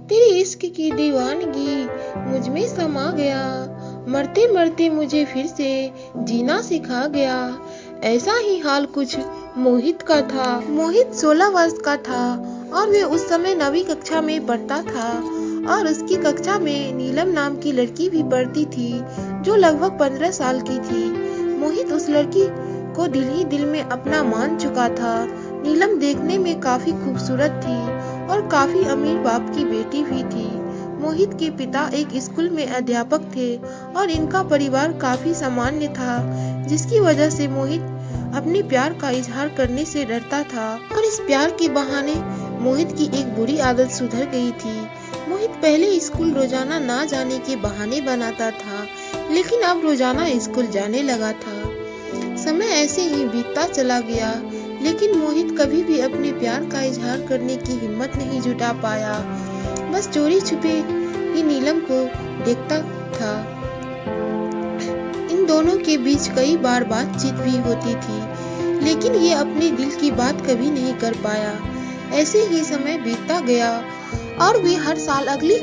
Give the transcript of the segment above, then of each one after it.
तेरी इश्क की दीवानगी मुझ में समा गया, मरते मरते मुझे फिर से जीना सिखा गया। ऐसा ही हाल कुछ मोहित का था। मोहित 16 वर्ष का था और वे उस समय 9वीं कक्षा में पढ़ता था और उसकी कक्षा में नीलम नाम की लड़की भी पढ़ती थी जो लगभग 15 साल की थी। मोहित उस लड़की को दिल ही दिल में अपना मान चुका था। नीलम देखने में काफी खूबसूरत थी और काफी अमीर बाप की बेटी भी थी। मोहित के पिता एक स्कूल में अध्यापक थे और इनका परिवार काफी सामान्य था, जिसकी वजह से मोहित अपने प्यार का इजहार करने से डरता था और इस प्यार के बहाने मोहित की एक बुरी आदत सुधर गई थी। मोहित पहले स्कूल रोजाना ना जाने के बहाने बनाता था, लेकिन अब रोजाना स्कूल जाने लगा था। समय ऐसे ही बीतता चला गया, लेकिन मोहित कभी भी अपने प्यार का इजहार करने की हिम्मत नहीं जुटा पाया। बस चोरी छुपे ही नीलम को देखता था। इन दोनों के बीच कई बार बातचीत भी होती थी, लेकिन ये अपने दिल की बात कभी नहीं कर पाया। ऐसे ही समय बीतता गया और वे हर साल अगली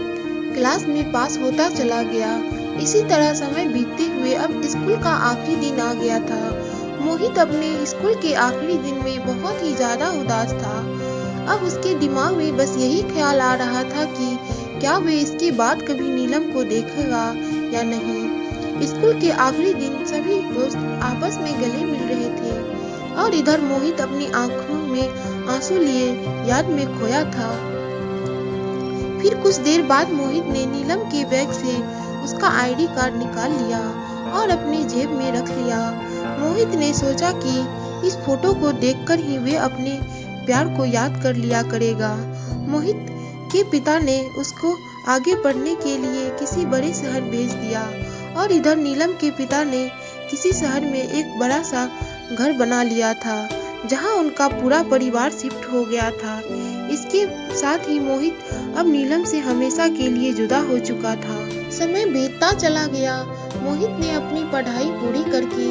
क्लास में पास होता चला गया। इसी तरह समय बीतते हुए अब स्कूल का आखिरी दिन आ गया था। मोहित अपने स्कूल के आखिरी दिन में बहुत ही ज्यादा उदास था। अब उसके दिमाग में बस यही ख्याल आ रहा था कि क्या वे इसके बाद कभी नीलम को देखेगा या नहीं। स्कूल के आखिरी दिन सभी दोस्त आपस में गले मिल रहे थे और इधर मोहित अपनी आंखों में आंसू लिए याद में खोया था। फिर कुछ देर बाद मोहित ने नीलम के बैग से उसका आईडी कार्ड निकाल लिया और अपनी जेब में रख लिया। मोहित ने सोचा कि इस फोटो को देखकर ही वे अपने प्यार को याद कर लिया करेगा। मोहित के पिता ने उसको आगे पढ़ने के लिए किसी बड़े शहर भेज दिया और इधर नीलम के पिता ने किसी शहर में एक बड़ा सा घर बना लिया था, जहां उनका पूरा परिवार शिफ्ट हो गया था। इसके साथ ही मोहित अब नीलम से हमेशा के लिए जुदा हो चुका था। समय बीतता चला गया। मोहित ने अपनी पढ़ाई पूरी करके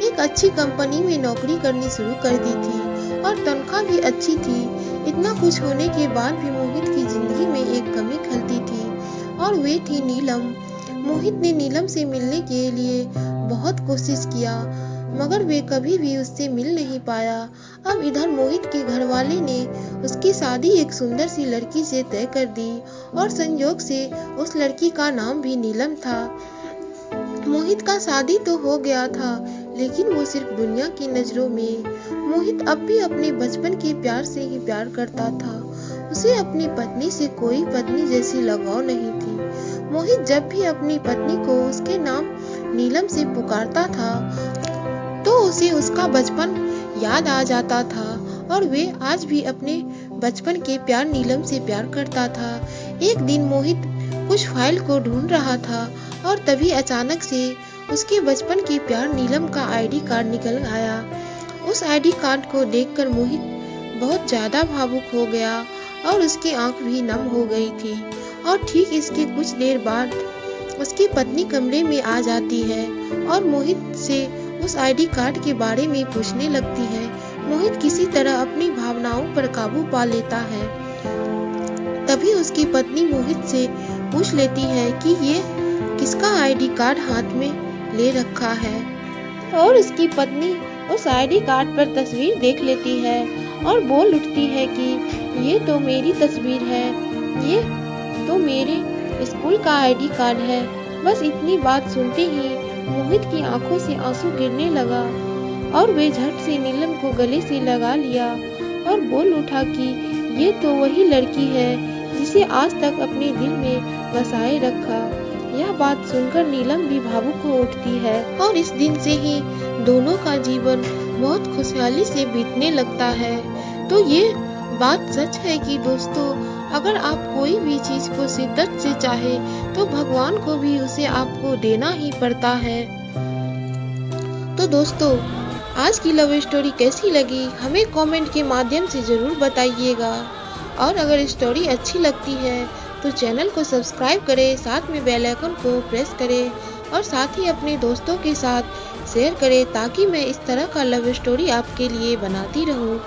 एक अच्छी कंपनी में नौकरी करनी शुरू कर दी थी और तनख्वाह भी अच्छी थी। इतना कुछ होने के बाद भी मोहित की जिंदगी में एक कमी खलती थी और वे थी नीलम। मोहित ने नीलम से मिलने के लिए बहुत कोशिश किया, मगर वे कभी भी उससे मिल नहीं पाया। अब इधर मोहित के घर वाले ने उसकी शादी एक सुंदर सी लड़की से तय कर दी और संयोग से उस लड़की का नाम भी नीलम था। मोहित का शादी तो हो गया था, लेकिन वो सिर्फ दुनिया की नजरों में। मोहित अब भी अपने बचपन के प्यार से ही प्यार करता था। उसे अपनी पत्नी से कोई पत्नी जैसी लगाव नहीं थी। मोहित जब भी अपनी पत्नी को उसके नाम नीलम से पुकारता था तो उसे उसका बचपन याद आ जाता था और वे आज भी अपने बचपन के प्यार नीलम से प्यार करता था। एक दिन मोहित कुछ फाइल को ढूंढ रहा था और तभी अचानक से उसके बचपन के प्यार नीलम का आईडी कार्ड निकल आया। उस आईडी कार्ड को देखकर मोहित बहुत ज्यादा भावुक हो गया और उसकी आंख भी नम हो गई थी। और ठीक इसके कुछ देर बाद उसकी पत्नी कमरे में आ जाती है और मोहित से उस आईडी कार्ड के बारे में पूछने लगती है। मोहित किसी तरह अपनी भावनाओं पर काबू पा लेता है। तभी उसकी पत्नी मोहित से पूछ लेती है कि ये किसका आईडी कार्ड हाथ में ले रखा है और उसकी पत्नी उस आईडी कार्ड पर तस्वीर देख लेती है और बोल उठती है कि ये तो मेरी तस्वीर है, ये तो मेरे स्कूल का आईडी कार्ड है। बस इतनी बात सुनते ही मोहित की आंखों से आंसू गिरने लगा और वे झट से नीलम को गले से लगा लिया और बोल उठा कि ये तो वही लड़की है जिसे आज तक अपने दिल में बसाए रखा। यह बात सुनकर नीलम भी भावुक हो उठती है और इस दिन से ही दोनों का जीवन बहुत खुशहाली से बीतने लगता है। तो ये बात सच है कि दोस्तों, अगर आप कोई भी चीज को शिद्दत से चाहे तो भगवान को भी उसे आपको देना ही पड़ता है। तो दोस्तों, आज की लव स्टोरी कैसी लगी हमें कमेंट के माध्यम से जरूर बताइएगा और अगर स्टोरी अच्छी लगती है तो चैनल को सब्सक्राइब करें, साथ में बेल आइकन को प्रेस करें और साथ ही अपने दोस्तों के साथ शेयर करें ताकि मैं इस तरह का लव स्टोरी आपके लिए बनाती रहूं।